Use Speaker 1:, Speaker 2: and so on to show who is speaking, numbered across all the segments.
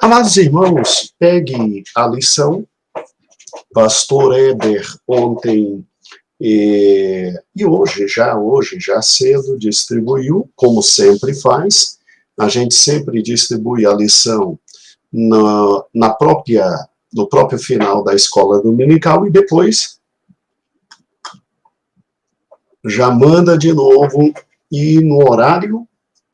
Speaker 1: Amados irmãos, pegue a lição. Pastor Heber ontem e hoje já cedo distribuiu, como sempre faz. A gente sempre distribui a lição no próprio final da escola dominical e depois já manda de novo e no horário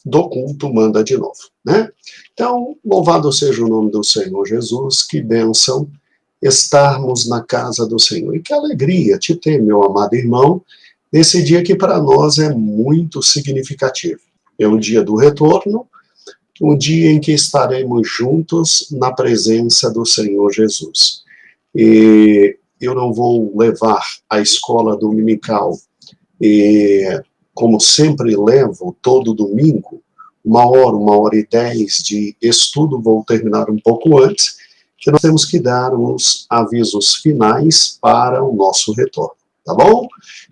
Speaker 1: do culto manda de novo, né? Então, louvado seja o nome do Senhor Jesus, que bênção estarmos na casa do Senhor. E que alegria te ter, meu amado irmão, nesse dia que para nós é muito significativo. É o dia do retorno, um dia em que estaremos juntos na presença do Senhor Jesus. E eu não vou levar a escola dominical, como sempre levo todo domingo, 1h10 de estudo, vou terminar um pouco antes, que nós temos que dar os avisos finais para o nosso retorno, tá bom?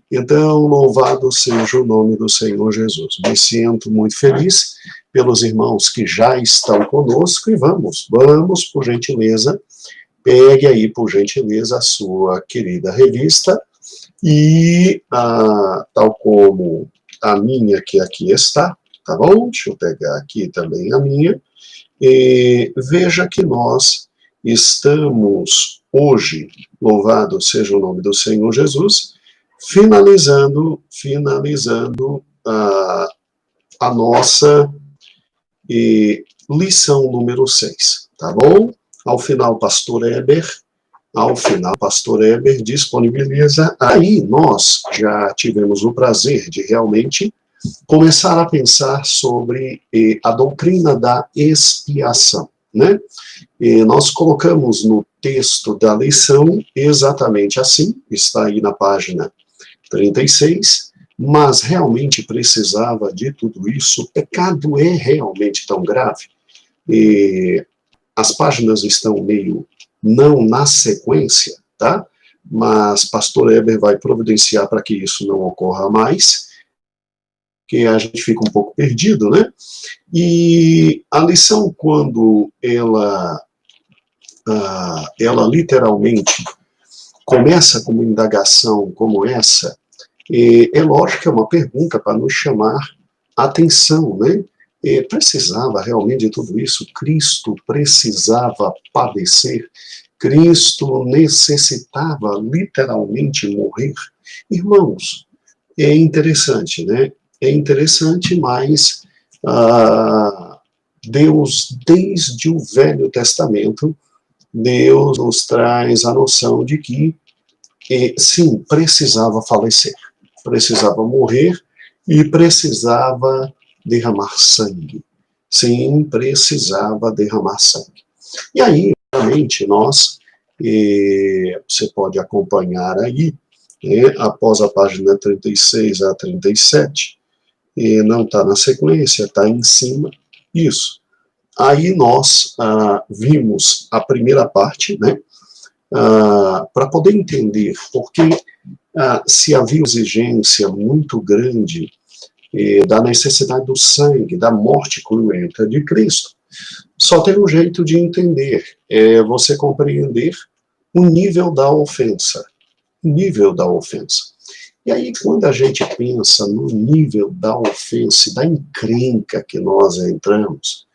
Speaker 1: Então, louvado seja o nome do Senhor Jesus. Me sinto muito feliz pelos irmãos que já estão conosco e vamos, por gentileza, pegue aí, por gentileza, a sua querida revista e, tal como a minha que aqui está, tá bom? Deixa eu pegar aqui também a minha. E veja que nós estamos hoje, louvado seja o nome do Senhor Jesus, finalizando a nossa lição número 6, tá bom? Ao final, Pastor Heber disponibiliza. Aí nós já tivemos o prazer de realmente começar a pensar sobre a doutrina da expiação, né? E nós colocamos no texto da lição exatamente assim, está aí na página 36, mas realmente precisava de tudo isso. O pecado é realmente tão grave. E as páginas estão meio não na sequência, tá? Mas Pastor Heber vai providenciar para que isso não ocorra mais, que a gente fica um pouco perdido, né? E a lição, quando ela literalmente começa com uma indagação como essa, é lógico que é uma pergunta para nos chamar a atenção, né? Precisava realmente de tudo isso? Cristo precisava padecer? Cristo necessitava literalmente morrer? Irmãos, é interessante, né? É interessante, mas Deus, desde o Velho Testamento, Deus nos traz a noção de que, sim, precisava falecer, precisava morrer e precisava derramar sangue. Sim, precisava derramar sangue. E aí, realmente, nós, você pode acompanhar aí, após a página 36 a 37, não está na sequência, está em cima, isso. Aí nós vimos a primeira parte, né, para poder entender porque se havia exigência muito grande da necessidade do sangue, da morte cruenta de Cristo. Só tem um jeito de entender, você compreender o nível da ofensa. O nível da ofensa. E aí, quando a gente pensa no nível da ofensa, da encrenca que nós entramos,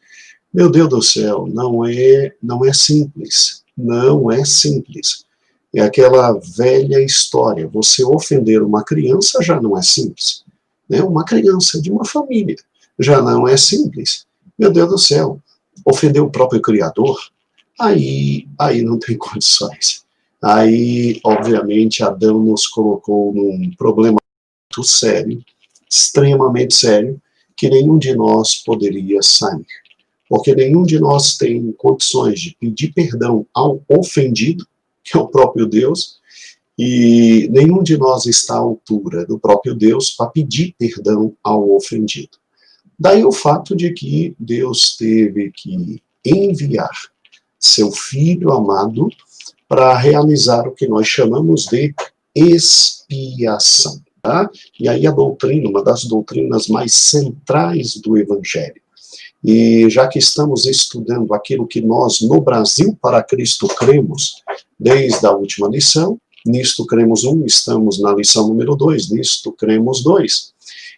Speaker 1: meu Deus do céu, não é simples. Não é simples. É aquela velha história. Você ofender uma criança já não é simples. Né? Uma criança de uma família já não é simples. Meu Deus do céu, ofender o próprio Criador, aí não tem condições. Aí, obviamente, Adão nos colocou num problema muito sério, extremamente sério, que nenhum de nós poderia sair. Porque nenhum de nós tem condições de pedir perdão ao ofendido, que é o próprio Deus, e nenhum de nós está à altura do próprio Deus para pedir perdão ao ofendido. Daí o fato de que Deus teve que enviar seu Filho amado para realizar o que nós chamamos de expiação. Tá? E aí a doutrina, uma das doutrinas mais centrais do Evangelho. E já que estamos estudando aquilo que nós, no Brasil para Cristo, cremos, desde a última lição, nisto cremos 1, estamos na lição número 2, nisto cremos 2.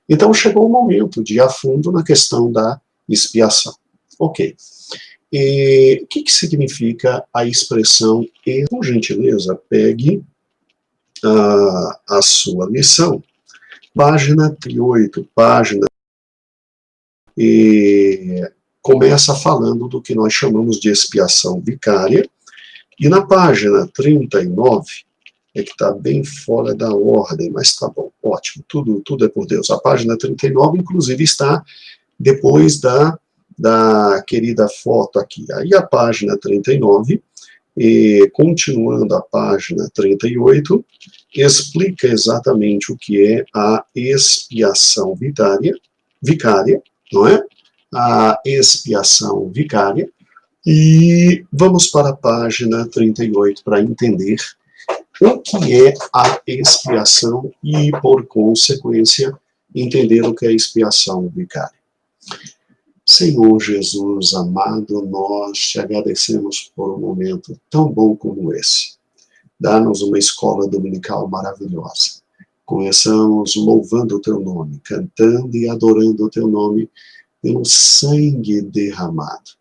Speaker 1: Então chegou o momento de ir a fundo na questão da expiação. Ok. E o que significa a expressão e, por gentileza, pegue a sua lição, página 38, e começa falando do que nós chamamos de expiação vicária, e na página 39, é que está bem fora da ordem, mas está bom, ótimo, tudo é por Deus. A página 39, inclusive, está depois da querida foto aqui. Aí a página 39, e continuando a página 38, explica exatamente o que é a expiação vicária, não é? A expiação vicária. E vamos para a página 38 para entender o que é a expiação e, por consequência, entender o que é a expiação vicária. Senhor Jesus amado, nós te agradecemos por um momento tão bom como esse. Dá-nos uma escola dominical maravilhosa. Começamos louvando o teu nome, cantando e adorando o teu nome pelo sangue derramado.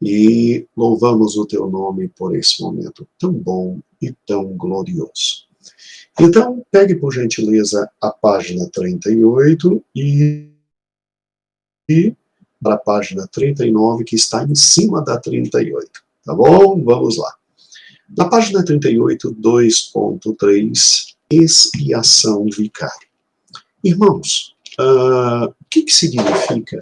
Speaker 1: E louvamos o teu nome por esse momento tão bom e tão glorioso. Então, pegue por gentileza a página 38 e para a página 39, que está em cima da 38. Tá bom? Vamos lá. Na página 38, 2.3, expiação vicária. Irmãos, o que significa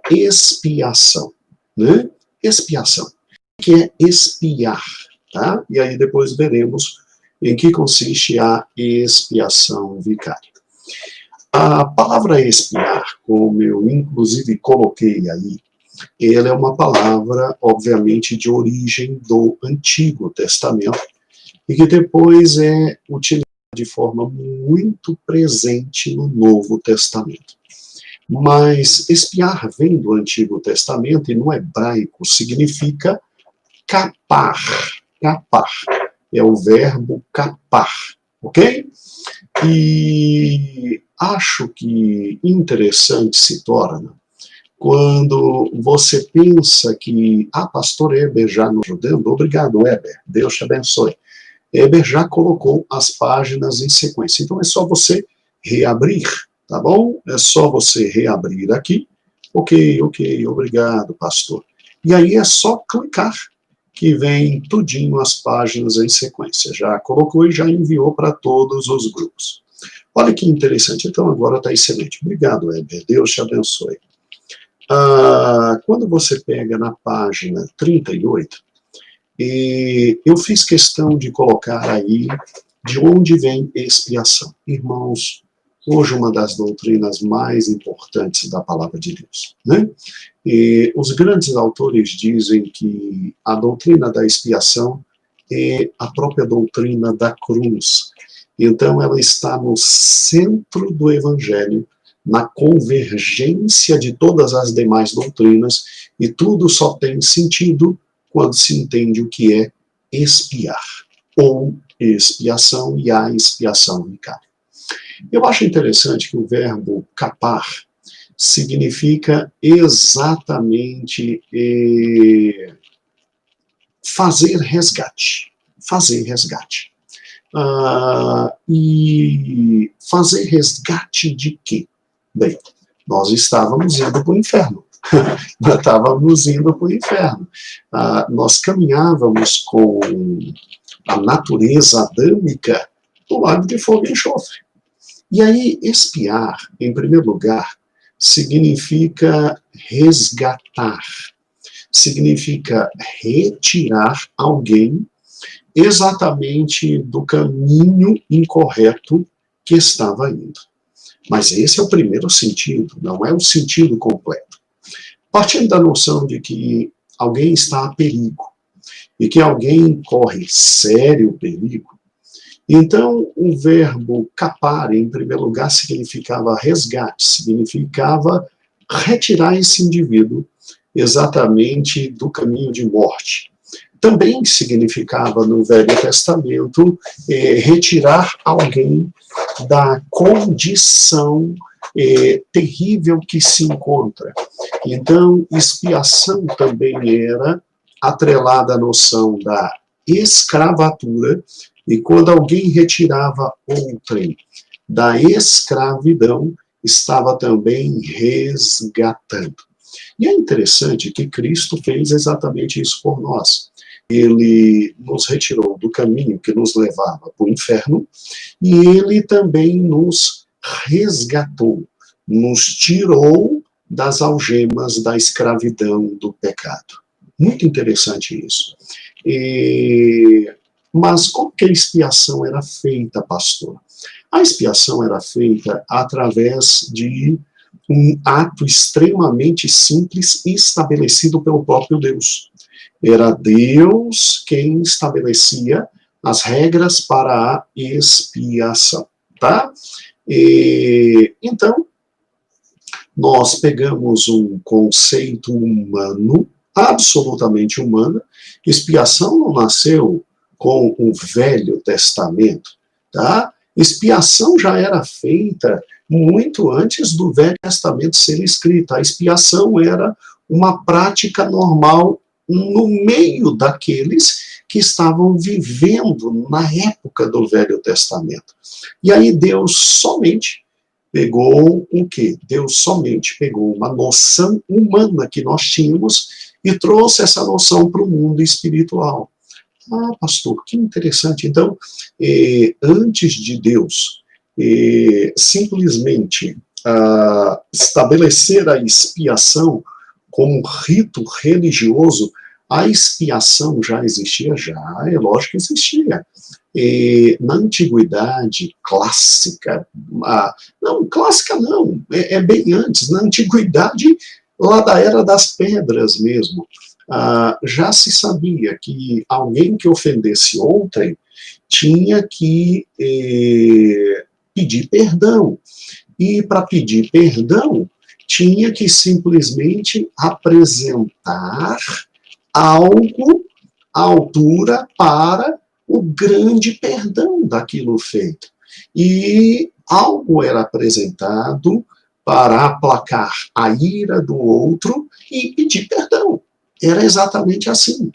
Speaker 1: expiação? Né? Expiação. O que é expiar? Tá? E aí depois veremos em que consiste a expiação vicária. A palavra expiar, como eu inclusive coloquei aí, ela é uma palavra, obviamente, de origem do Antigo Testamento e que depois é utilizada de forma muito presente no Novo Testamento. Mas expiar vem do Antigo Testamento e no hebraico significa capar. Capar. É o verbo capar, ok? E acho que interessante se torna quando você pensa que, pastor Heber já nos ajudando, obrigado Heber, Deus te abençoe. Heber já colocou as páginas em sequência, então é só você reabrir, tá bom? É só você reabrir aqui, ok, obrigado pastor. E aí é só clicar, que vem tudinho as páginas em sequência, já colocou e já enviou para todos os grupos. Olha que interessante, então agora está excelente. Obrigado, Heber, Deus te abençoe. Quando você pega na página 38, eu fiz questão de colocar aí de onde vem expiação. Irmãos, hoje uma das doutrinas mais importantes da palavra de Deus, né? E os grandes autores dizem que a doutrina da expiação é a própria doutrina da cruz. Então ela está no centro do Evangelho, na convergência de todas as demais doutrinas, e tudo só tem sentido quando se entende o que é expiar, ou expiação e a expiação vicária. Eu acho interessante que o verbo capar significa exatamente fazer resgate. Fazer resgate. E fazer resgate de quê? Bem, nós estávamos indo para o inferno. Nós estávamos indo para o inferno. Nós caminhávamos com a natureza adâmica do lago de fogo e enxofre. E aí, expiar, em primeiro lugar, significa resgatar. Significa retirar alguém exatamente do caminho incorreto que estava indo. Mas esse é o primeiro sentido, não é o sentido completo. Partindo da noção de que alguém está a perigo, e que alguém corre sério perigo, então o verbo capar, em primeiro lugar, significava resgate, significava retirar esse indivíduo exatamente do caminho de morte. Também significava no Velho Testamento retirar alguém da condição terrível que se encontra. Então, expiação também era atrelada à noção da escravatura, e quando alguém retirava outrem da escravidão, estava também resgatando. E é interessante que Cristo fez exatamente isso por nós. Ele nos retirou do caminho que nos levava para o inferno, e ele também nos resgatou, nos tirou das algemas da escravidão do pecado. Muito interessante isso. Mas como que a expiação era feita, pastor? A expiação era feita através de um ato extremamente simples e estabelecido pelo próprio Deus. Era Deus quem estabelecia as regras para a expiação, tá? Então, nós pegamos um conceito humano, absolutamente humano. Expiação não nasceu com o Velho Testamento, tá? Expiação já era feita muito antes do Velho Testamento ser escrito. A expiação era uma prática normal no meio daqueles que estavam vivendo na época do Velho Testamento. E aí Deus somente pegou o quê? Deus somente pegou uma noção humana que nós tínhamos e trouxe essa noção para o mundo espiritual. Ah, pastor, que interessante. Então, antes de Deus simplesmente estabelecer a expiação como um rito religioso, a expiação já existia? Já, é lógico que existia. Na antiguidade clássica, não, clássica não, é bem antes, na antiguidade, lá da Era das Pedras mesmo, já se sabia que alguém que ofendesse outrem tinha que pedir perdão. E para pedir perdão, tinha que simplesmente apresentar algo à altura para o grande perdão daquilo feito. E algo era apresentado para aplacar a ira do outro e pedir perdão. Era exatamente assim.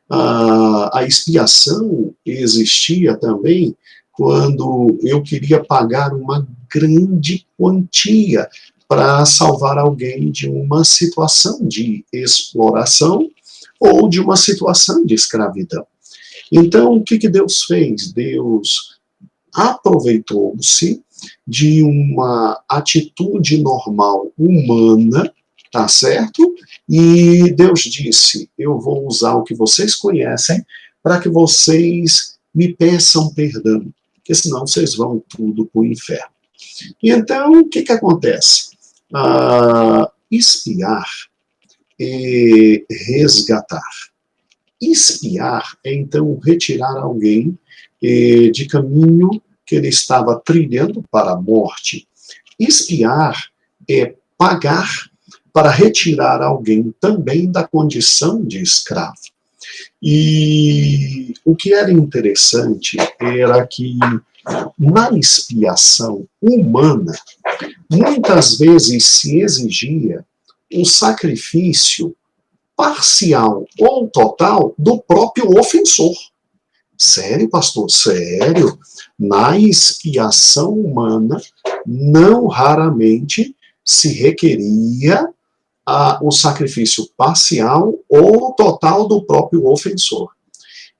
Speaker 1: A expiação existia também quando eu queria pagar uma grande quantia para salvar alguém de uma situação de exploração ou de uma situação de escravidão. Então, o que Deus fez? Deus aproveitou-se de uma atitude normal humana, tá certo? E Deus disse, eu vou usar o que vocês conhecem para que vocês me peçam perdão, porque senão vocês vão tudo para o inferno. E então, o que acontece? Expiar e resgatar. Expiar é, então, retirar alguém de caminho que ele estava trilhando para a morte. Expiar é pagar para retirar alguém também da condição de escravo. E o que era interessante era que na expiação humana, muitas vezes se exigia um sacrifício parcial ou total do próprio ofensor. Sério, pastor? Sério? Na expiação humana, não raramente se requeria o sacrifício parcial ou total do próprio ofensor.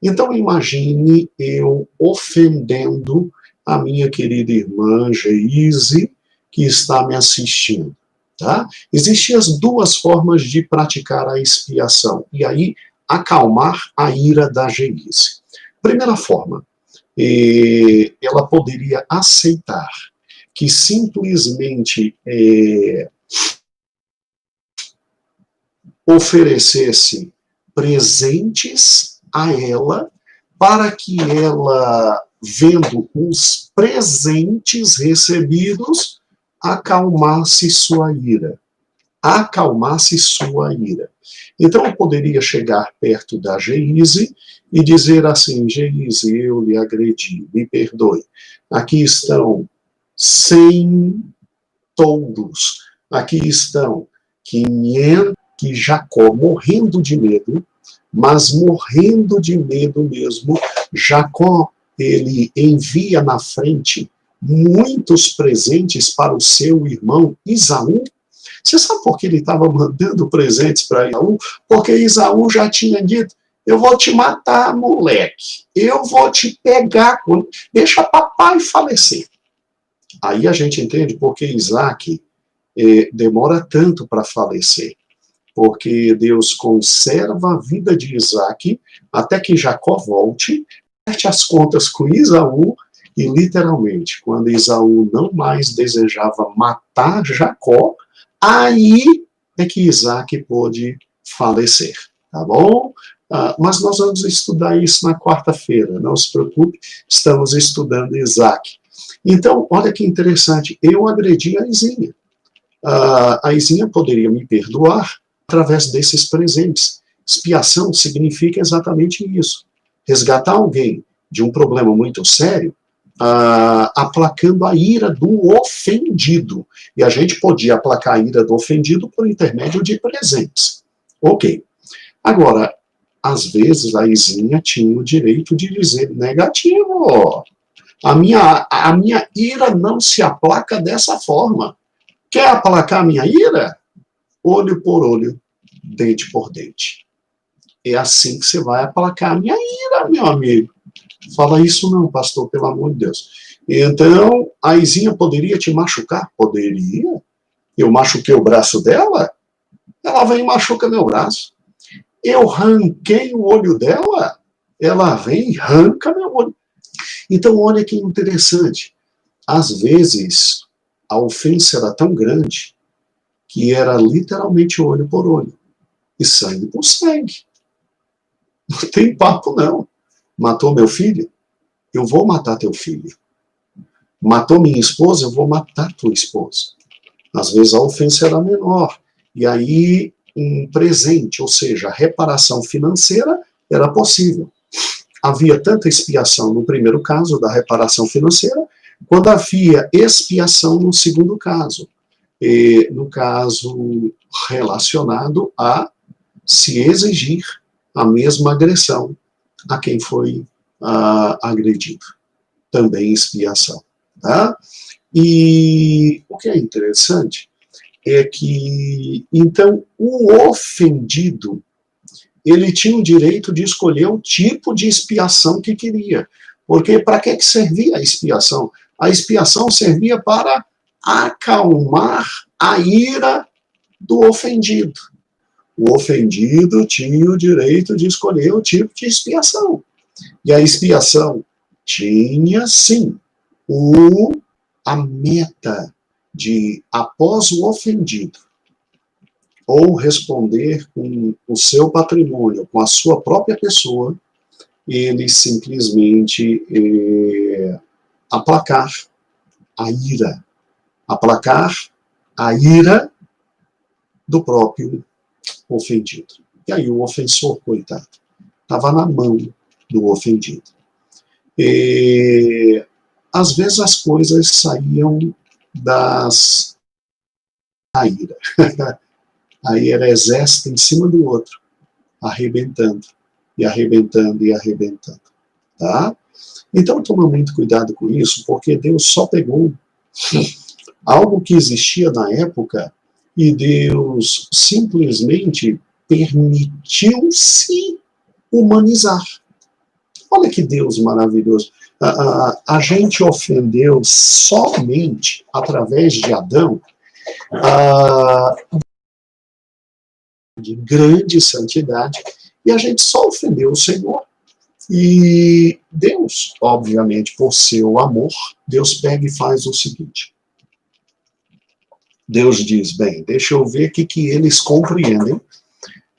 Speaker 1: Então, imagine eu ofendendo a minha querida irmã Geise, que está me assistindo. Tá? Existem as duas formas de praticar a expiação, e aí acalmar a ira da Geise. Primeira forma, ela poderia aceitar que simplesmente oferecesse presentes a ela, para que ela, vendo os presentes recebidos, acalmasse sua ira. acalmasse sua ira. Então eu poderia chegar perto da Geise e dizer assim: Geise, eu lhe agredi, me perdoe. Aqui estão 100 touros, aqui estão 500, que Jacó, morrendo de medo, mas morrendo de medo mesmo, Jacó, ele envia na frente muitos presentes para o seu irmão Esaú. Você sabe por que ele estava mandando presentes para Esaú? Porque Esaú já tinha dito: eu vou te matar, moleque. Eu vou te pegar. Deixa papai falecer. Aí a gente entende por que Isaac demora tanto para falecer. Porque Deus conserva a vida de Isaac até que Jacó volte, aperte as contas com Esaú, e literalmente, quando Esaú não mais desejava matar Jacó, aí é que Isaac pôde falecer, tá bom? Mas nós vamos estudar isso na quarta-feira, não se preocupe, estamos estudando Isaac. Então, olha que interessante, eu agredi a Izinha. A Izinha poderia me perdoar através desses presentes. Expiação significa exatamente isso. Resgatar alguém de um problema muito sério, aplacando a ira do ofendido. E a gente podia aplacar a ira do ofendido por intermédio de presentes. Ok. Agora, às vezes a Izinha tinha o direito de dizer: negativo. A minha ira não se aplaca dessa forma. Quer aplacar a minha ira? Olho por olho, dente por dente. É assim que você vai aplacar a minha ira, meu amigo. Fala isso não, pastor, pelo amor de Deus. Então, a Izinha poderia te machucar? Poderia. Eu machuquei o braço dela, ela vem e machuca meu braço. Eu ranquei o olho dela, ela vem e arranca meu olho. Então, olha que interessante. Às vezes, a ofensa era tão grande que era literalmente olho por olho e sangue por sangue. Não tem papo, não. Matou meu filho? Eu vou matar teu filho. Matou minha esposa? Eu vou matar tua esposa. Às vezes a ofensa era menor. E aí um presente, ou seja, a reparação financeira era possível. Havia tanta expiação no primeiro caso, da reparação financeira, quando havia expiação no segundo caso. E, no caso relacionado a se exigir a mesma agressão a quem foi agredido. Também expiação. Tá? E o que é interessante é que, então, o ofendido, ele tinha o direito de escolher o tipo de expiação que queria. Porque para que servia a expiação? A expiação servia para acalmar a ira do ofendido. O ofendido tinha o direito de escolher o tipo de expiação. E a expiação tinha, sim, a meta de, após o ofendido, ou responder com o seu patrimônio, com a sua própria pessoa, ele simplesmente aplacar a ira. Aplacar a ira do próprio ofendido. E aí o ofensor, coitado, estava na mão do ofendido. E, às vezes as coisas saíam da ira. Aí era exército em cima do outro, arrebentando, e arrebentando, e arrebentando. Tá? Então toma muito cuidado com isso, porque Deus só pegou algo que existia na época e Deus simplesmente permitiu-se humanizar. Olha que Deus maravilhoso. A gente ofendeu somente através de Adão de grande santidade, e a gente só ofendeu o Senhor. E Deus, obviamente, por seu amor, Deus pega e faz o seguinte. Deus diz: bem, deixa eu ver o que eles compreendem,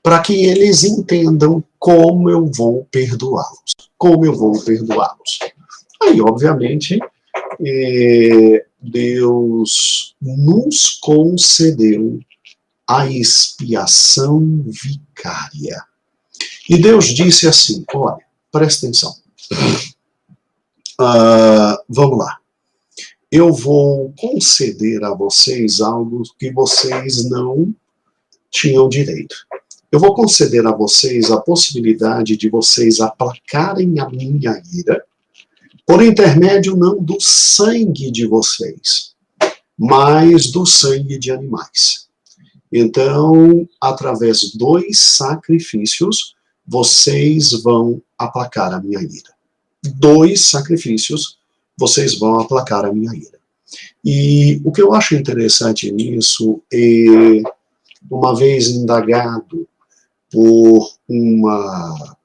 Speaker 1: para que eles entendam como eu vou perdoá-los. Como eu vou perdoá-los. Aí, obviamente, Deus nos concedeu a expiação vicária. E Deus disse assim, olha, presta atenção. Vamos lá. Eu vou conceder a vocês algo que vocês não tinham direito. Eu vou conceder a vocês a possibilidade de vocês aplacarem a minha ira, por intermédio não do sangue de vocês, mas do sangue de animais. Então, através de 2 sacrifícios, vocês vão aplacar a minha ira. 2 sacrifícios, vocês vão aplacar a minha ira. E o que eu acho interessante nisso é, uma vez indagado por uma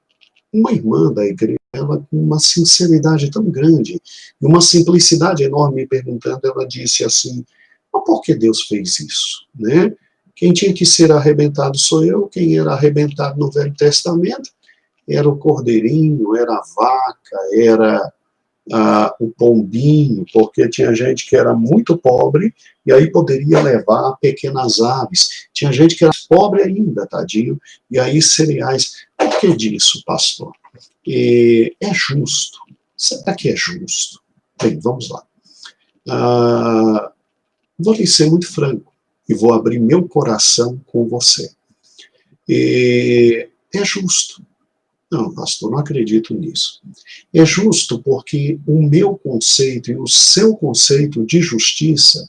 Speaker 1: irmã da igreja, ela com uma sinceridade tão grande, e uma simplicidade enorme, me perguntando, ela disse assim, mas por que Deus fez isso? Né? Quem tinha que ser arrebentado sou eu, quem era arrebentado no Velho Testamento era o cordeirinho, era a vaca, era o pombinho, porque tinha gente que era muito pobre e aí poderia levar pequenas aves. Tinha gente que era pobre ainda, tadinho, e aí cereais. Por que disso, pastor? É justo. Será que é justo? Bem, vamos lá. Vou lhe ser muito franco e vou abrir meu coração com você. É justo. Não, pastor, não acredito nisso. É justo porque o meu conceito e o seu conceito de justiça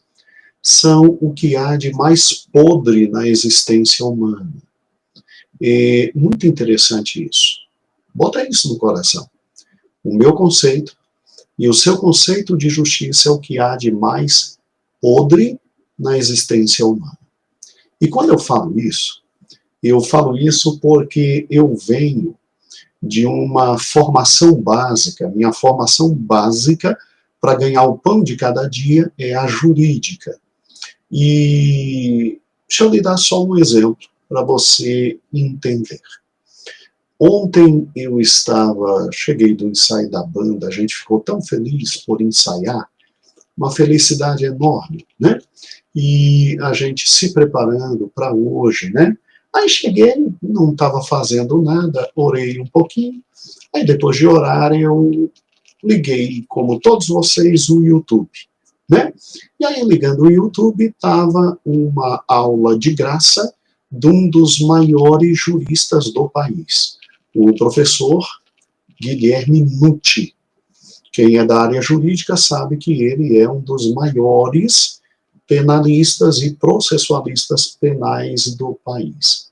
Speaker 1: são o que há de mais podre na existência humana. É muito interessante isso. Bota isso no coração. O meu conceito e o seu conceito de justiça é o que há de mais podre na existência humana. E quando eu falo isso porque eu venho de uma formação básica. Minha formação básica para ganhar o pão de cada dia é a jurídica. E deixa eu lhe dar só um exemplo para você entender. Ontem eu cheguei do ensaio da banda, a gente ficou tão feliz por ensaiar, uma felicidade enorme, né? E a gente se preparando para hoje, né? Aí cheguei, não estava fazendo nada, orei um pouquinho, aí depois de orar eu liguei, como todos vocês, o YouTube, né? E aí ligando o YouTube estava uma aula de graça de um dos maiores juristas do país, o professor Guilherme Nutti. Quem é da área jurídica sabe que ele é um dos maiores penalistas e processualistas penais do país.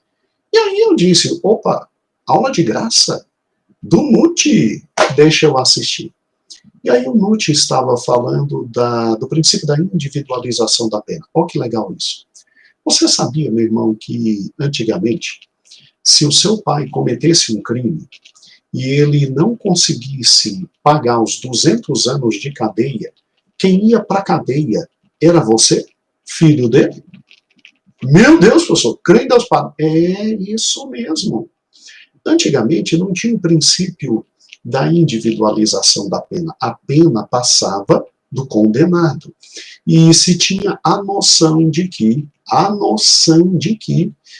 Speaker 1: E aí eu disse, opa, aula de graça? Do Nutti, deixa eu assistir. E aí o Nutti estava falando do princípio da individualização da pena. Olha que legal isso. Você sabia, meu irmão, que antigamente, se o seu pai cometesse um crime e ele não conseguisse pagar os 200 anos de cadeia, quem ia para a cadeia era você, filho dele? Meu Deus, professor, creio em Deus Pai. É isso mesmo. Antigamente não tinha o princípio da individualização da pena. A pena passava do condenado. E se tinha a noção de que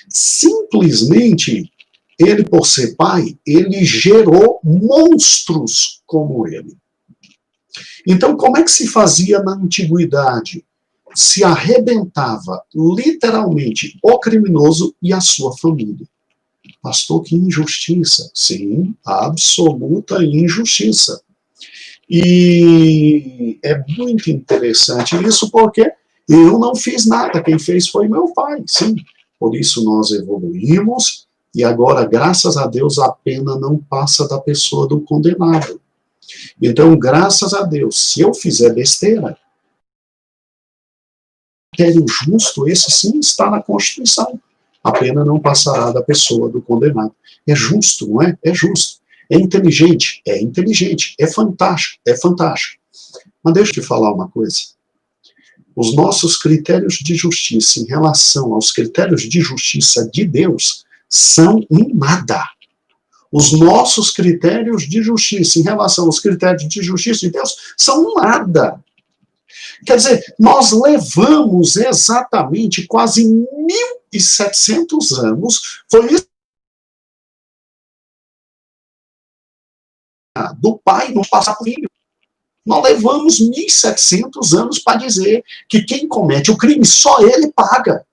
Speaker 1: simplesmente ele, por ser pai, ele gerou monstros como ele. Então, como é que se fazia na antiguidade? Se arrebentava literalmente o criminoso e a sua família. Pastor, que injustiça. Sim, absoluta injustiça. E é muito interessante isso porque eu não fiz nada, quem fez foi meu pai, sim. Por isso nós evoluímos e agora, graças a Deus, a pena não passa da pessoa do condenado. Então, graças a Deus, se eu fizer besteira, o critério justo, esse sim está na Constituição. A pena não passará da pessoa do condenado. É justo, não é? É justo. É inteligente? É inteligente. É fantástico? É fantástico. Mas deixa eu te falar uma coisa. Os nossos critérios de justiça em relação aos critérios de justiça de Deus são um nada. Os nossos critérios de justiça em relação aos critérios de justiça de Deus são um nada. Quer dizer, nós levamos exatamente quase 1.700 anos, foi isso do pai não passar para o filho. Nós levamos 1.700 anos para dizer que quem comete o crime, só ele paga.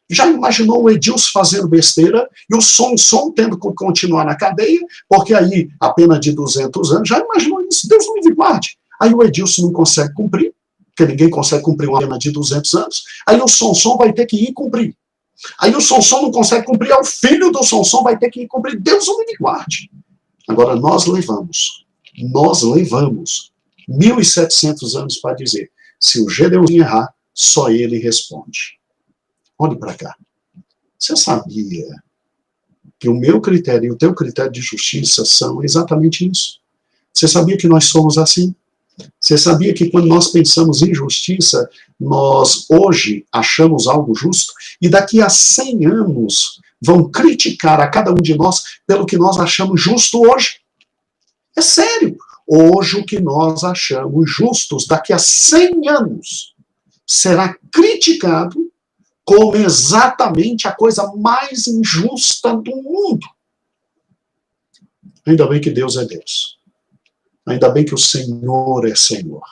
Speaker 1: Já imaginou o Edilson fazendo besteira e o Sonson tendo que continuar na cadeia, porque aí a pena de 200 anos, já imaginou isso? Deus me guarde. Aí o Edilson não consegue cumprir, porque ninguém consegue cumprir uma pena de 200 anos, aí o Sonson vai ter que ir cumprir. Aí o Sonson não consegue cumprir, aí o filho do Sonson vai ter que ir cumprir. Deus me guarde. Agora, nós levamos 1.700 anos para dizer, se o Gedeuzinho errar, só ele responde. Olhe para cá. Você sabia que o meu critério e o teu critério de justiça são exatamente isso? Você sabia que nós somos assim? Você sabia que quando nós pensamos em justiça, nós hoje achamos algo justo e daqui a 100 anos vão criticar a cada um de nós pelo que nós achamos justo hoje? É sério. Hoje o que nós achamos justos daqui a 100 anos será criticado como exatamente a coisa mais injusta do mundo. Ainda bem que Deus é Deus. Ainda bem que o Senhor é Senhor.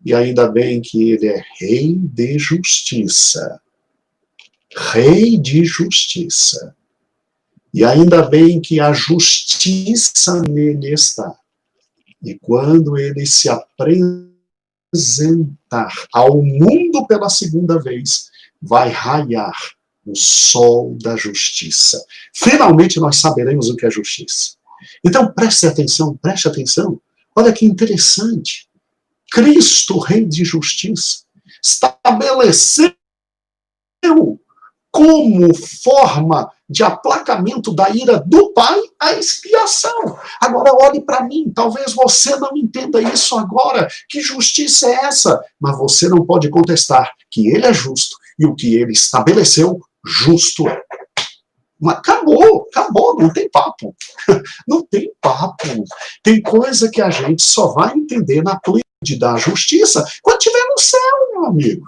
Speaker 1: E ainda bem que Ele é Rei de Justiça. Rei de Justiça. E ainda bem que a justiça nele está. E quando Ele se apresentar ao mundo pela segunda vez, vai raiar o sol da justiça. Finalmente nós saberemos o que é justiça. Então preste atenção, preste atenção. Olha que interessante. Cristo, Rei de Justiça, estabeleceu como forma de aplacamento da ira do Pai a expiação. Agora olhe para mim, talvez você não entenda isso agora. Que justiça é essa? Mas você não pode contestar que Ele é justo e o que Ele estabeleceu, justo é. Mas acabou, não tem papo. Não tem papo. Tem coisa que a gente só vai entender na plenitude da justiça quando estiver no céu, meu amigo.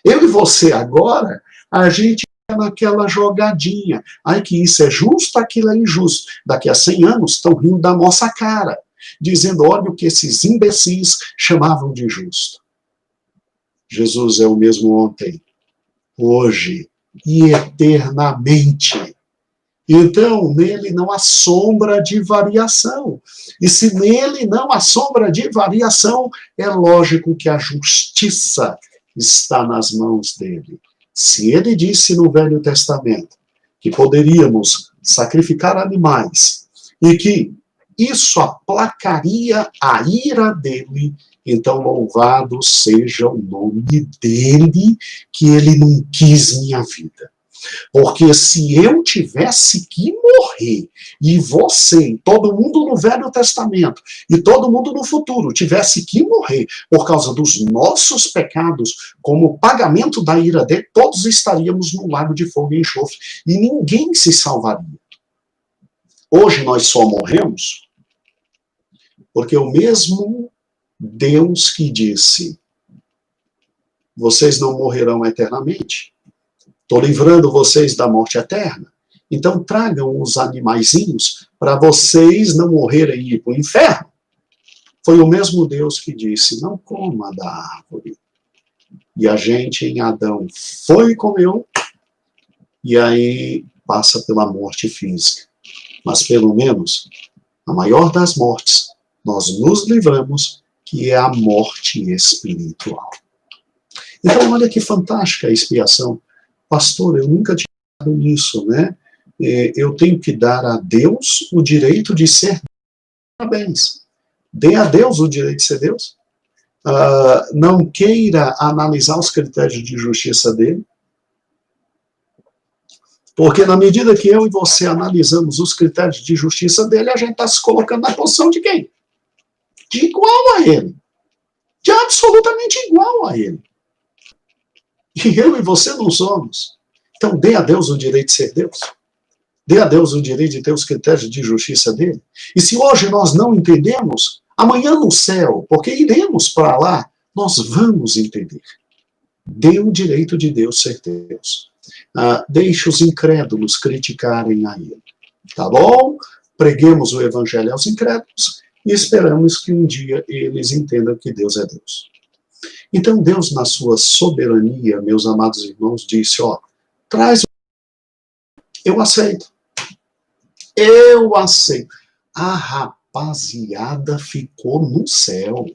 Speaker 1: Eu e você agora, a gente é naquela jogadinha. Ai, que isso é justo, aquilo é injusto. Daqui a 100 anos estão rindo da nossa cara, dizendo, olha o que esses imbecis chamavam de justo. Jesus é o mesmo ontem, hoje e eternamente. Então, nele não há sombra de variação. E se nele não há sombra de variação, é lógico que a justiça está nas mãos dele. Se ele disse no Velho Testamento que poderíamos sacrificar animais e que isso aplacaria a ira dele, então louvado seja o nome dele, que ele não quis minha vida. Porque se eu tivesse que morrer, e você, todo mundo no Velho Testamento, e todo mundo no futuro, tivesse que morrer por causa dos nossos pecados, como pagamento da ira dele, todos estaríamos no lago de fogo e enxofre, e ninguém se salvaria. Hoje nós só morremos porque o mesmo Deus que disse, vocês não morrerão eternamente, estou livrando vocês da morte eterna, então tragam os animaizinhos para vocês não morrerem e ir para o inferno. Foi o mesmo Deus que disse, não coma da árvore. E a gente em Adão foi e comeu, e aí passa pela morte física. Mas pelo menos, a maior das mortes, nós nos livramos, que é a morte espiritual. Então olha que fantástica a expiação. Pastor, eu nunca tinha pensado nisso, né? Eu tenho que dar a Deus o direito de ser Deus. Parabéns. Dê a Deus o direito de ser Deus. Não queira analisar os critérios de justiça dele. Porque na medida que eu e você analisamos os critérios de justiça dele, a gente está se colocando na posição de quem? De igual a ele. De absolutamente igual a ele. E eu e você não somos. Então dê a Deus o direito de ser Deus. Dê a Deus o direito de ter os critérios de justiça dele. E se hoje nós não entendemos, amanhã no céu, porque iremos para lá, nós vamos entender. Dê o direito de Deus ser Deus. Deixe os incrédulos criticarem a ele. Tá bom? Preguemos o evangelho aos incrédulos e esperamos que um dia eles entendam que Deus é Deus. Então Deus, na sua soberania, meus amados irmãos, disse, ó, traz, eu aceito. Eu aceito. A rapaziada ficou no céu.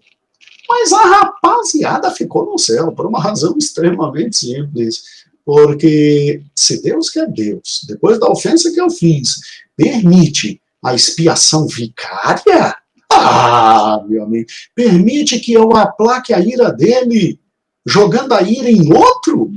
Speaker 1: Mas a rapaziada ficou no céu por uma razão extremamente simples. Porque se Deus, que é Deus, depois da ofensa que eu fiz, permite a expiação vicária, meu amigo, permite que eu aplaque a ira dele, jogando a ira em outro?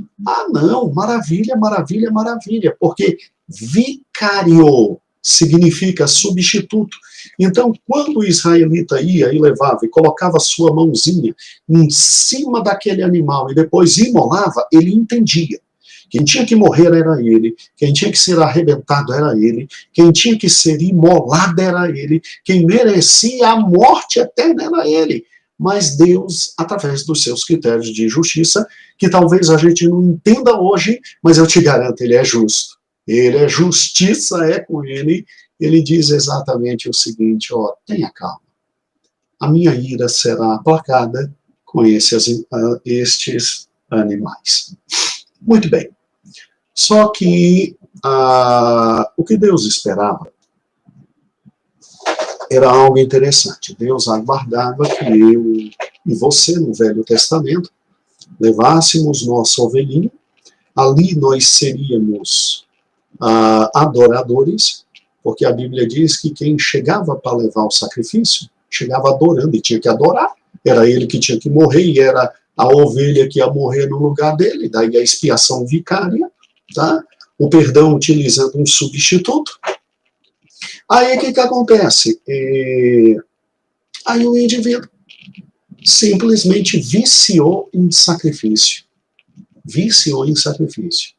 Speaker 1: Não, maravilha, maravilha, maravilha, porque vicário significa substituto. Então, quando o israelita ia e levava e colocava sua mãozinha em cima daquele animal e depois imolava, ele entendia. Quem tinha que morrer era ele, quem tinha que ser arrebentado era ele, quem tinha que ser imolado era ele, quem merecia a morte eterna era ele. Mas Deus, através dos seus critérios de justiça, que talvez a gente não entenda hoje, mas eu te garanto, ele é justo. Ele é justiça, é com ele. Ele diz exatamente o seguinte, ó, tenha calma. A minha ira será aplacada com estes animais. Muito bem. Só que o que Deus esperava era algo interessante. Deus aguardava que eu e você, no Velho Testamento, levássemos nossa ovelhinha. Ali nós seríamos adoradores, porque a Bíblia diz que quem chegava para levar o sacrifício, chegava adorando e tinha que adorar. Era ele que tinha que morrer e era a ovelha que ia morrer no lugar dele. Daí a expiação vicária, tá? O perdão utilizando um substituto. Aí o que acontece? Aí o indivíduo simplesmente viciou em sacrifício. Viciou em sacrifício.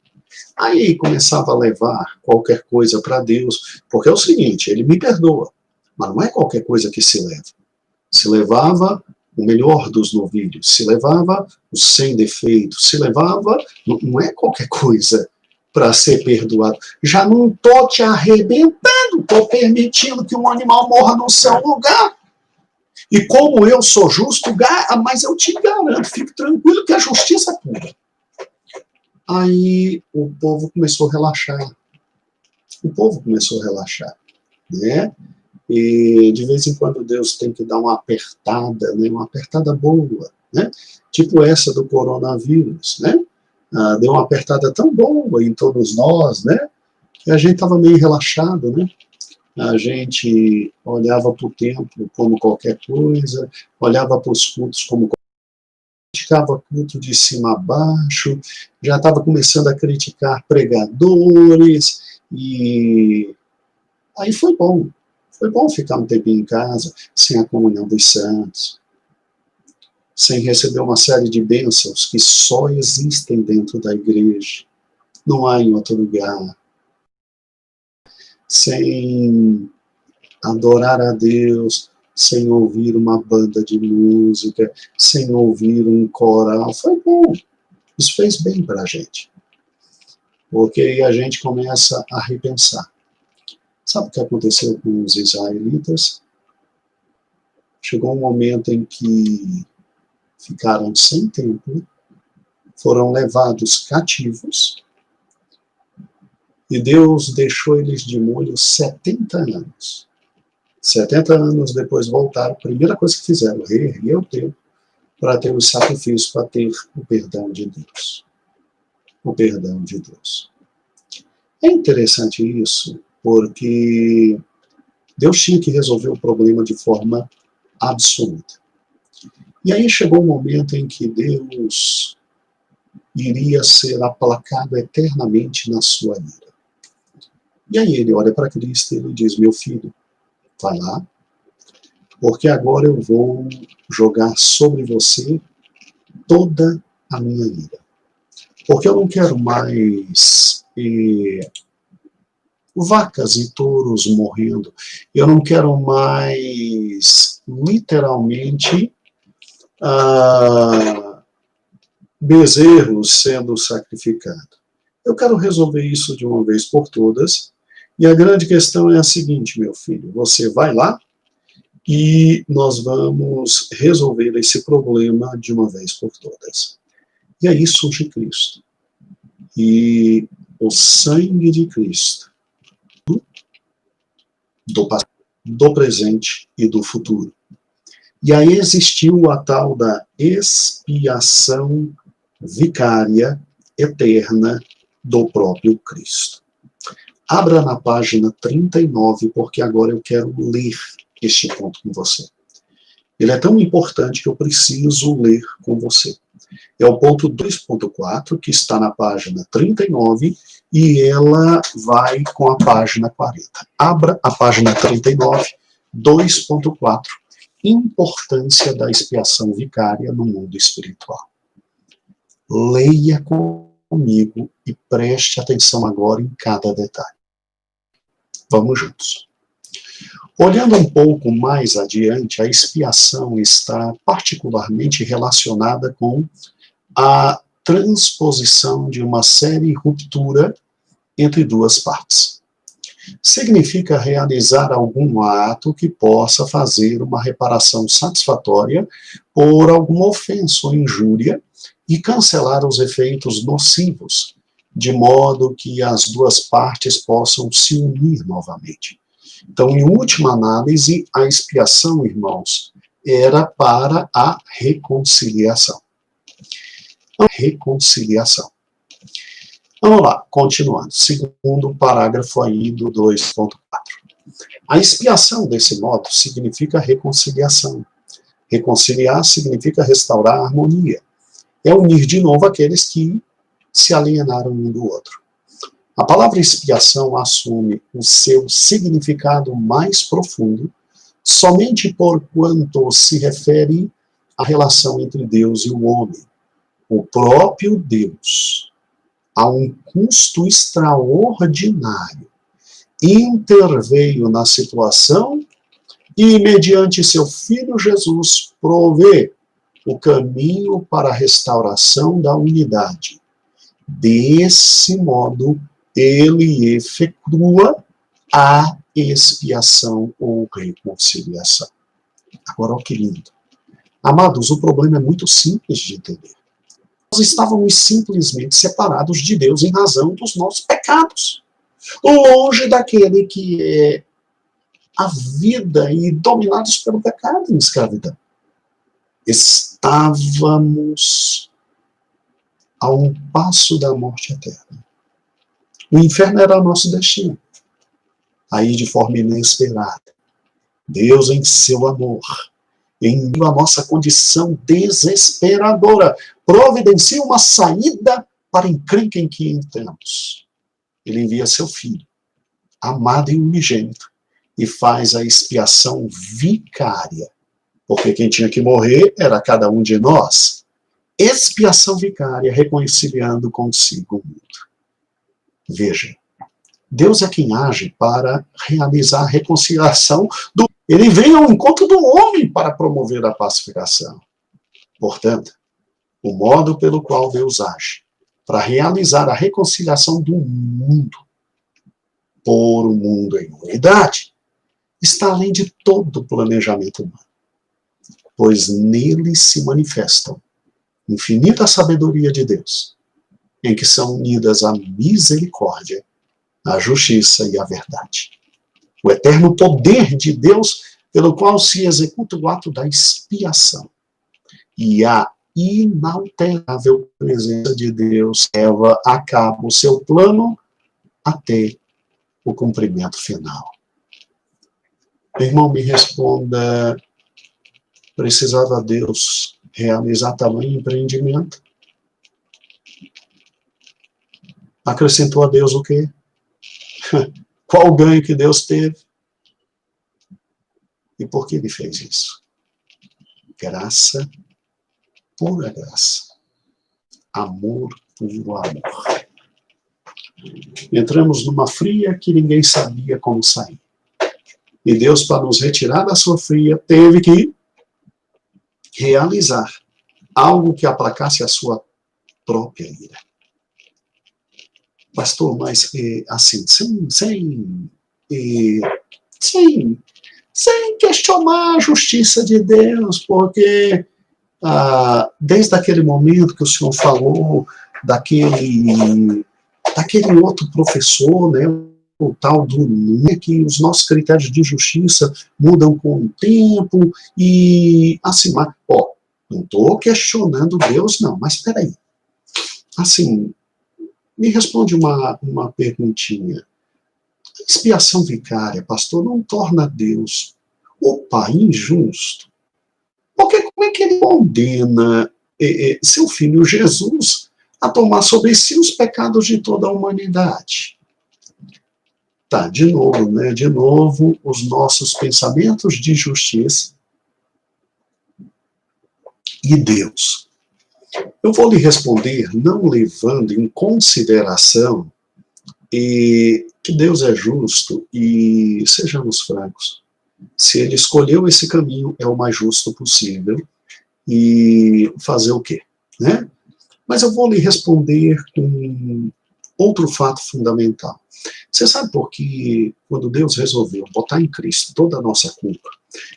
Speaker 1: Aí começava a levar qualquer coisa para Deus, porque é o seguinte, ele me perdoa, mas não é qualquer coisa que se leva. Se levava o melhor dos novilhos, se levava o sem defeito, se levava, não é qualquer coisa para ser perdoado. Já não estou te arrebentando, estou permitindo que um animal morra no seu lugar. E como eu sou justo, mas eu te garanto, fique tranquilo que a justiça é pura. Aí o povo começou a relaxar. O povo começou a relaxar, né? E de vez em quando Deus tem que dar uma apertada, né? Uma apertada boa, né? Tipo essa do coronavírus, né? Deu uma apertada tão boa em todos nós, né? Que a gente estava meio relaxado, né? A gente olhava para o templo como qualquer coisa, olhava para os cultos como criticava culto de cima a baixo, já estava começando a criticar pregadores, e aí foi bom ficar um tempinho em casa, sem a comunhão dos santos, sem receber uma série de bênçãos que só existem dentro da igreja, não há em outro lugar, sem adorar a Deus, sem ouvir uma banda de música, sem ouvir um coral. Foi bom. Isso fez bem para a gente. Porque aí a gente começa a repensar. Sabe o que aconteceu com os israelitas? Chegou um momento em que ficaram sem templo, foram levados cativos, e Deus deixou eles de molho 70 anos. 70 anos depois voltaram, a primeira coisa que fizeram, reerguer o templo para ter os sacrifícios, para ter o perdão de Deus. O perdão de Deus. É interessante isso, porque Deus tinha que resolver o problema de forma absoluta. E aí chegou um momento em que Deus iria ser aplacado eternamente na sua ira. E aí ele olha para Cristo e ele diz, meu filho, vai lá, porque agora eu vou jogar sobre você toda a minha ira. Porque eu não quero mais vacas e touros morrendo. Eu não quero mais, literalmente, bezerros sendo sacrificados. Eu quero resolver isso de uma vez por todas, e a grande questão é a seguinte, meu filho, você vai lá e nós vamos resolver esse problema de uma vez por todas. E aí surge Cristo. E o sangue de Cristo, do presente e do futuro. E aí existiu a tal da expiação vicária eterna do próprio Cristo. Abra na página 39, porque agora eu quero ler este ponto com você. Ele é tão importante que eu preciso ler com você. É o ponto 2.4, que está na página 39, e ela vai com a página 40. Abra a página 39, 2.4, importância da expiação vicária no mundo espiritual. Leia comigo e preste atenção agora em cada detalhe. Vamos juntos. Olhando um pouco mais adiante, a expiação está particularmente relacionada com a transposição de uma série ruptura entre duas partes. Significa realizar algum ato que possa fazer uma reparação satisfatória por alguma ofensa ou injúria e cancelar os efeitos nocivos, de modo que as duas partes possam se unir novamente. Então, em última análise, a expiação, irmãos, era para a reconciliação. Reconciliação. Vamos lá, continuando. Segundo parágrafo aí do 2.4. A expiação, desse modo, significa reconciliação. Reconciliar significa restaurar a harmonia. É unir de novo aqueles que se alienaram um do outro. A palavra expiação assume o seu significado mais profundo somente por quanto se refere à relação entre Deus e o homem. O próprio Deus, a um custo extraordinário, interveio na situação e, mediante seu Filho Jesus, provê o caminho para a restauração da unidade. Desse modo, ele efetua a expiação ou reconciliação. Agora, olha que lindo. Amados, o problema é muito simples de entender. Nós estávamos simplesmente separados de Deus em razão dos nossos pecados. Longe daquele que é a vida e dominados pelo pecado em escravidão. Estávamos a um passo da morte eterna. O inferno era nosso destino. Aí, de forma inesperada, Deus, em seu amor, em a nossa condição desesperadora, providencia uma saída para a encrenca em que entramos. Ele envia seu Filho, amado e unigênito, e faz a expiação vicária, porque quem tinha que morrer era cada um de nós. Expiação vicária, reconciliando consigo o mundo. Veja, Deus é quem age para realizar a reconciliação do... Ele vem ao encontro do homem para promover a pacificação. Portanto, o modo pelo qual Deus age para realizar a reconciliação do mundo, por um mundo em unidade, está além de todo o planejamento humano, pois nele se manifestam infinita sabedoria de Deus, em que são unidas a misericórdia, a justiça e a verdade. O eterno poder de Deus, pelo qual se executa o ato da expiação, e a inalterável presença de Deus leva a cabo o seu plano até o cumprimento final. Irmão, me responda, precisava Deus realizar tamanho empreendimento? Acrescentou a Deus o quê? Qual o ganho que Deus teve? E por que ele fez isso? Graça, pura graça. Amor, puro amor. Entramos numa fria que ninguém sabia como sair. E Deus, para nos retirar da sua fria, teve que realizar algo que aplacasse a sua própria ira. Pastor, mas assim, sem questionar a justiça de Deus, porque desde aquele momento que o senhor falou daquele outro professor, né, o tal do que os nossos critérios de justiça mudam com o tempo, e assim, não estou questionando Deus, não, mas espera aí. Assim, me responde uma perguntinha. A expiação vicária, pastor, não torna Deus o Pai injusto? Porque como é que ele condena seu filho Jesus a tomar sobre si os pecados de toda a humanidade? Tá, de novo, né? De novo, os nossos pensamentos de justiça e Deus. Eu vou lhe responder não levando em consideração que Deus é justo, e sejamos francos, se ele escolheu esse caminho, é o mais justo possível, e fazer o quê? Né? Mas eu vou lhe responder com outro fato fundamental. Você sabe por que, quando Deus resolveu botar em Cristo toda a nossa culpa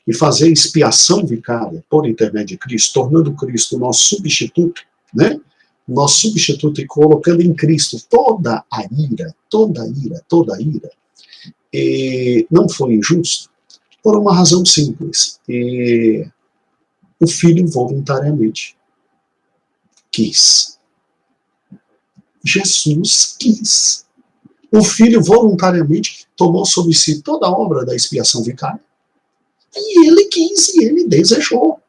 Speaker 1: e fazer expiação vicária por intermédio de Cristo, tornando Cristo o nosso substituto, né? Nosso substituto, e colocando em Cristo toda a ira, não foi injusto? Por uma razão simples. O Filho voluntariamente quis. Jesus quis. O Filho voluntariamente tomou sobre si toda a obra da expiação vicária. E ele quis, e ele desejou.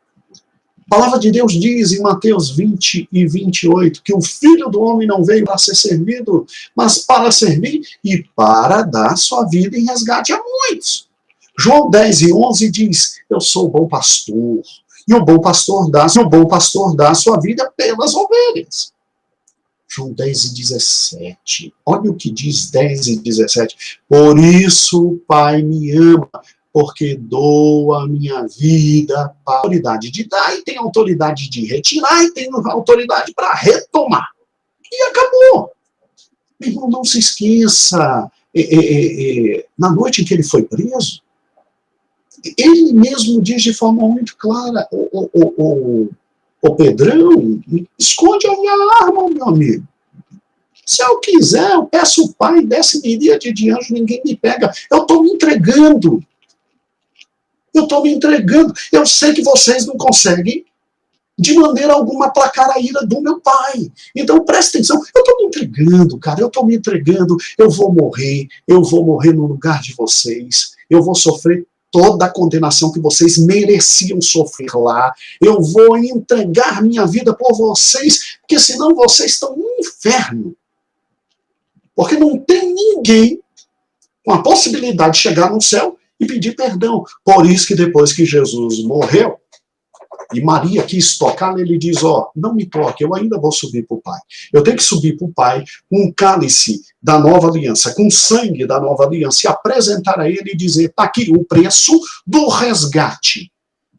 Speaker 1: A palavra de Deus diz em Mateus 20 e 28 que o Filho do Homem não veio para ser servido, mas para servir e para dar sua vida em resgate a muitos. João 10 e 11 diz, eu sou o bom pastor, e o bom pastor dá a sua vida pelas ovelhas. João 10 e 17, olha o que diz 10 e 17, por isso o Pai me ama, porque dou a minha vida para a autoridade de dar, e tem autoridade de retirar, e tem autoridade para retomar. E acabou. Meu irmão, não se esqueça, na noite em que ele foi preso, ele mesmo diz de forma muito clara, o Pedrão, esconde a minha arma, meu amigo. Se eu quiser, eu peço o Pai, desce miríade de anjos, ninguém me pega. Eu estou me entregando. Eu sei que vocês não conseguem, de maneira alguma, aplacar a ira do meu Pai. Então, presta atenção. Eu estou me entregando, cara. Eu estou me entregando. Eu vou morrer no lugar de vocês. Eu vou sofrer toda a condenação que vocês mereciam sofrer lá. Eu vou entregar minha vida por vocês, porque senão vocês estão no inferno. Porque não tem ninguém com a possibilidade de chegar no céu e pedir perdão. Por isso que depois que Jesus morreu, e Maria quis tocá-lo, ele diz, não me toque, eu ainda vou subir para o Pai. Eu tenho que subir para o Pai com um cálice da nova aliança, com sangue da nova aliança, e apresentar a ele e dizer, está aqui o preço do resgate.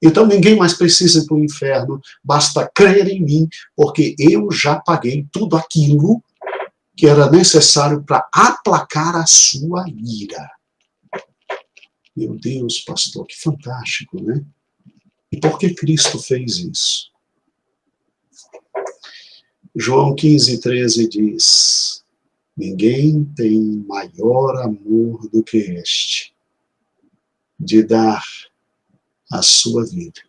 Speaker 1: Então ninguém mais precisa ir para o inferno, basta crer em mim, porque eu já paguei tudo aquilo que era necessário para aplacar a sua ira. Meu Deus, pastor, que fantástico, né? E por que Cristo fez isso? João 15, 13 diz, ninguém tem maior amor do que este, de dar a sua vida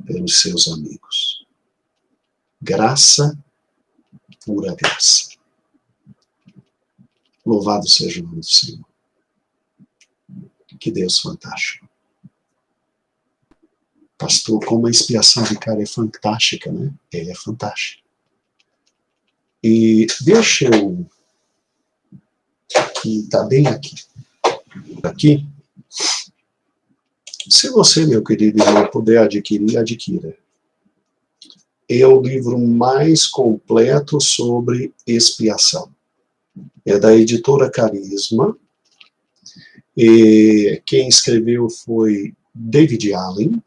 Speaker 1: pelos seus amigos. Graça, pura graça. Louvado seja o nome do Senhor. Que Deus fantástico. Pastor, como a expiação vicária é fantástica, né? É fantástica. E deixa eu... que está bem aqui. Se você, meu querido irmão, puder adquirir, adquira. É o livro mais completo sobre expiação. É da editora Carisma. E quem escreveu foi David Allen.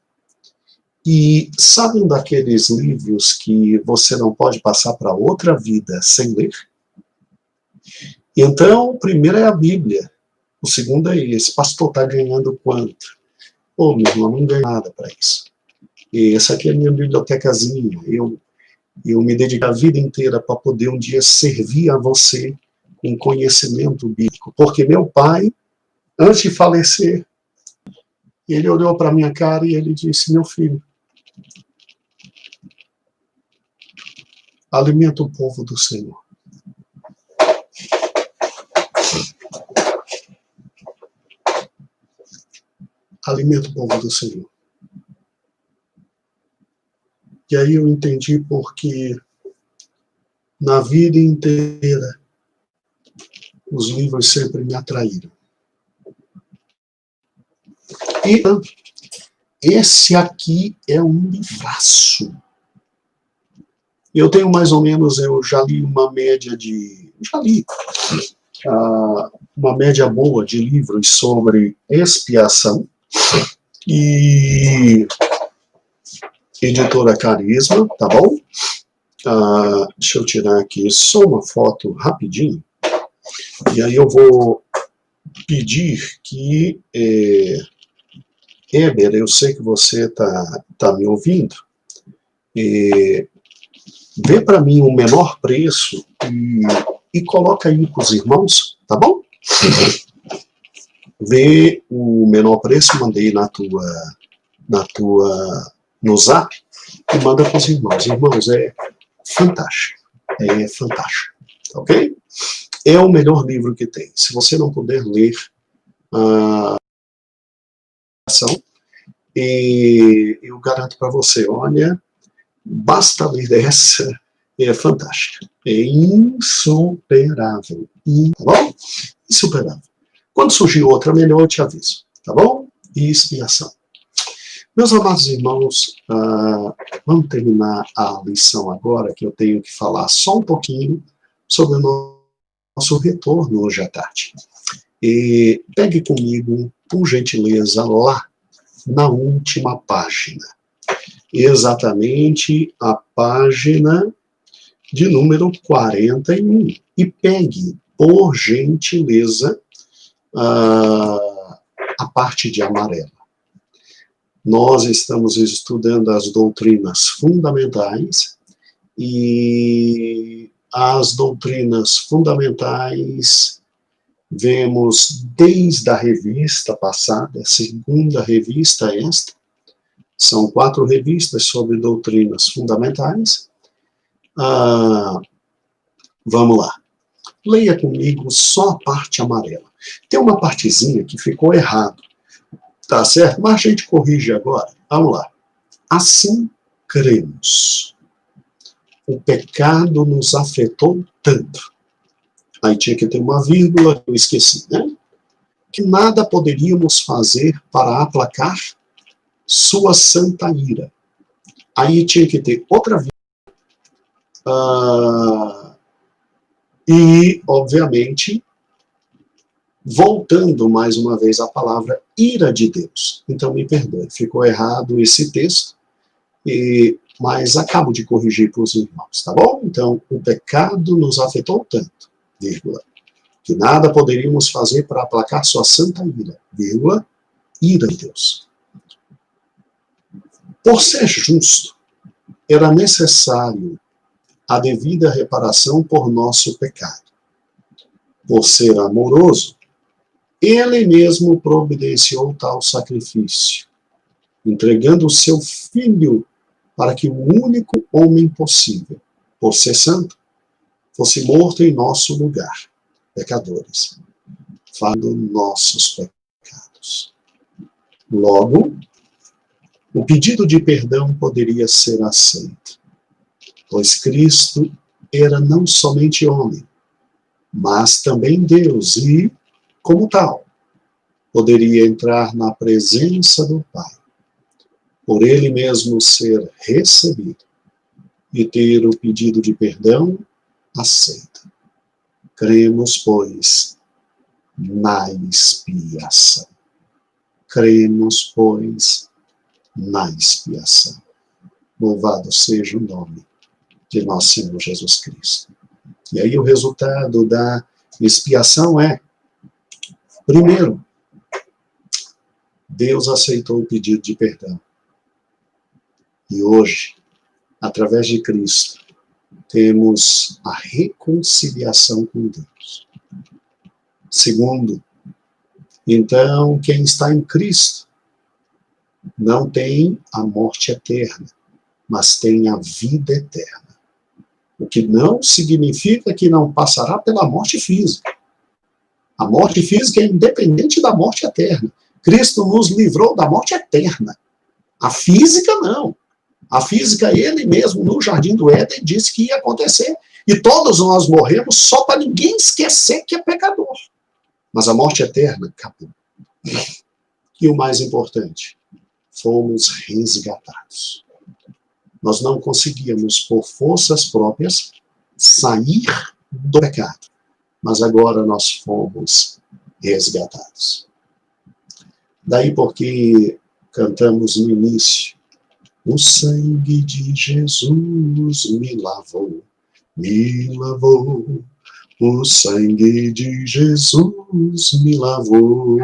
Speaker 1: E sabe um daqueles livros que você não pode passar para outra vida sem ler? Então, o primeiro é a Bíblia. O segundo é esse. Pastor, está ganhando quanto? Ô, meu irmão, não ganho nada para isso. E essa aqui é a minha bibliotecazinha. Eu me dedico a vida inteira para poder um dia servir a você com conhecimento bíblico. Porque meu pai, antes de falecer, ele olhou para a minha cara e ele disse: meu filho, alimenta o povo do Senhor. Alimenta o povo do Senhor. E aí eu entendi porque na vida inteira os livros sempre me atraíram. E esse aqui é um livraço. Eu tenho mais ou menos, eu já li uma média de... Já li uma média boa de livros sobre expiação. E editora Carisma, tá bom? Deixa eu tirar aqui só uma foto rapidinho. E aí eu vou pedir que... Heber, eu sei que você tá me ouvindo. Vê para mim o menor preço e coloca aí para os irmãos, tá bom? Vê o menor preço, mandei no Zap e manda para os irmãos. Irmãos, é fantástico, ok? É o melhor livro que tem. Se você não puder ler a ação, eu garanto para você, olha, basta ler essa, é fantástica, é insuperável, tá bom? Insuperável. Quando surgir outra melhor, eu te aviso, tá bom? E expiação. Meus amados irmãos, vamos terminar a lição agora, que eu tenho que falar só um pouquinho sobre o nosso retorno hoje à tarde. E pegue comigo, por gentileza, lá na última página. Exatamente a página de número 41. E pegue, por gentileza, a parte de amarela. Nós estamos estudando as doutrinas fundamentais, e as doutrinas fundamentais vemos desde a revista passada, a segunda revista esta, são 4 revistas sobre doutrinas fundamentais. Vamos lá. Leia comigo só a parte amarela. Tem uma partezinha que ficou errado, tá certo? Mas a gente corrige agora. Vamos lá. Assim cremos. O pecado nos afetou tanto. Aí tinha que ter uma vírgula, eu esqueci, né? Que nada poderíamos fazer para aplacar sua santa ira. Aí tinha que ter outra vírgula. E, obviamente, voltando mais uma vez à palavra ira de Deus. Então, me perdoe, ficou errado esse texto, mas acabo de corrigir para os irmãos, tá bom? Então, o pecado nos afetou tanto, vírgula, que nada poderíamos fazer para aplacar sua santa ira, vírgula, ira de Deus. Por ser justo, era necessário a devida reparação por nosso pecado. Por ser amoroso, ele mesmo providenciou tal sacrifício, entregando o seu Filho para que o único homem possível, por ser santo, fosse morto em nosso lugar, pecadores, fazendo nossos pecados. Logo, o pedido de perdão poderia ser aceito, pois Cristo era não somente homem, mas também Deus e, como tal, poderia entrar na presença do Pai, por ele mesmo ser recebido e ter o pedido de perdão aceito. Cremos, pois, na expiação. Cremos, pois, na expiação. Louvado seja o nome de nosso Senhor Jesus Cristo. E aí o resultado da expiação é, primeiro, Deus aceitou o pedido de perdão. E hoje, através de Cristo, temos a reconciliação com Deus. Segundo, então, quem está em Cristo não tem a morte eterna, mas tem a vida eterna. O que não significa que não passará pela morte física. A morte física é independente da morte eterna. Cristo nos livrou da morte eterna. A física, não. A física, ele mesmo, no Jardim do Éden, disse que ia acontecer. E todos nós morremos só para ninguém esquecer que é pecador. Mas a morte eterna acabou. E o mais importante, fomos resgatados. Nós não conseguíamos, por forças próprias, sair do pecado. Mas agora nós fomos resgatados. Daí porque cantamos no início, o sangue de Jesus me lavou, o sangue de Jesus me lavou,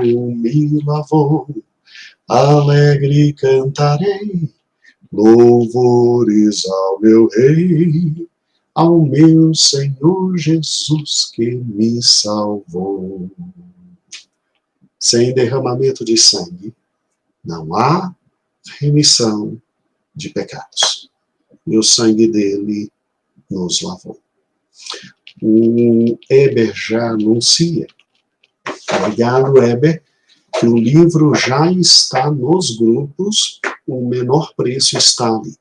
Speaker 1: alegre cantarei, louvores ao meu Rei, ao meu Senhor Jesus que me salvou. Sem derramamento de sangue, não há remissão de pecados. E o sangue dele nos lavou. O Eber já anuncia, obrigado Eber, que o livro já está nos grupos, o menor preço está ali.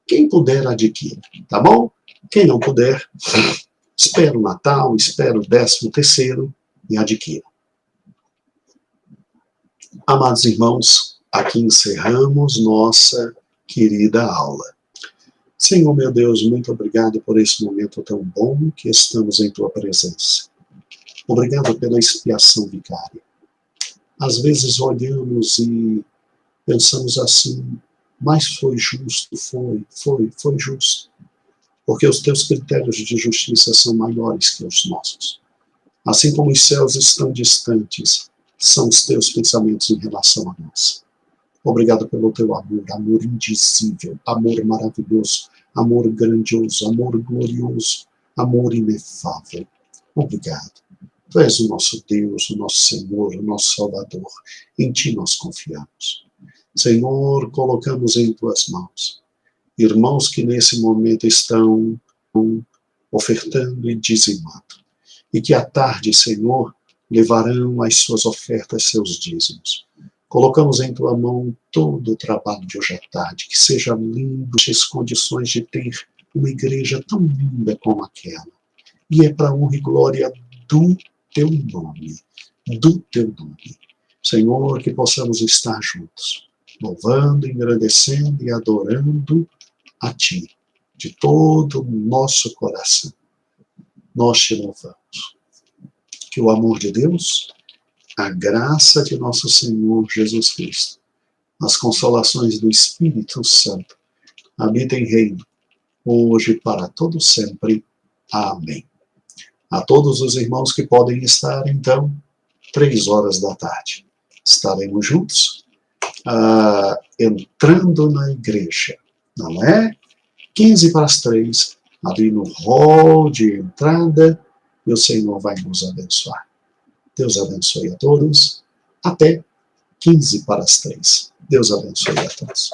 Speaker 1: Quem puder adquire, tá bom? Quem não puder, espera o Natal, espera o 13º e adquira. Amados irmãos, aqui encerramos nossa querida aula. Senhor, meu Deus, muito obrigado por esse momento tão bom que estamos em Tua presença. Obrigado pela expiação vicária. Às vezes olhamos e pensamos assim, mas foi justo, foi justo. Porque os Teus critérios de justiça são maiores que os nossos. Assim como os céus estão distantes, são os Teus pensamentos em relação a nós. Obrigado pelo Teu amor, amor indizível, amor maravilhoso, amor grandioso, amor glorioso, amor inefável. Obrigado. Tu és o nosso Deus, o nosso Senhor, o nosso Salvador. Em Ti nós confiamos. Senhor, colocamos em Tuas mãos irmãos que nesse momento estão ofertando e dizimando. E que à tarde, Senhor, levarão as suas ofertas, seus dízimos. Colocamos em Tua mão todo o trabalho de hoje à tarde, que seja lindo, as condições de ter uma igreja tão linda como aquela. E é para honra e glória do Teu nome, Senhor, que possamos estar juntos, louvando, engrandecendo e adorando a Ti, de todo o nosso coração. Nós Te louvamos. Que o amor de Deus, a graça de nosso Senhor Jesus Cristo, as consolações do Espírito Santo, habitem em reino, hoje e para todo sempre. Amém. A todos os irmãos que podem estar, então, 15h. Estaremos juntos, entrando na igreja, não é? 15:45, ali no hall de entrada, e o Senhor vai nos abençoar. Deus abençoe a todos. Até 15:45. Deus abençoe a todos.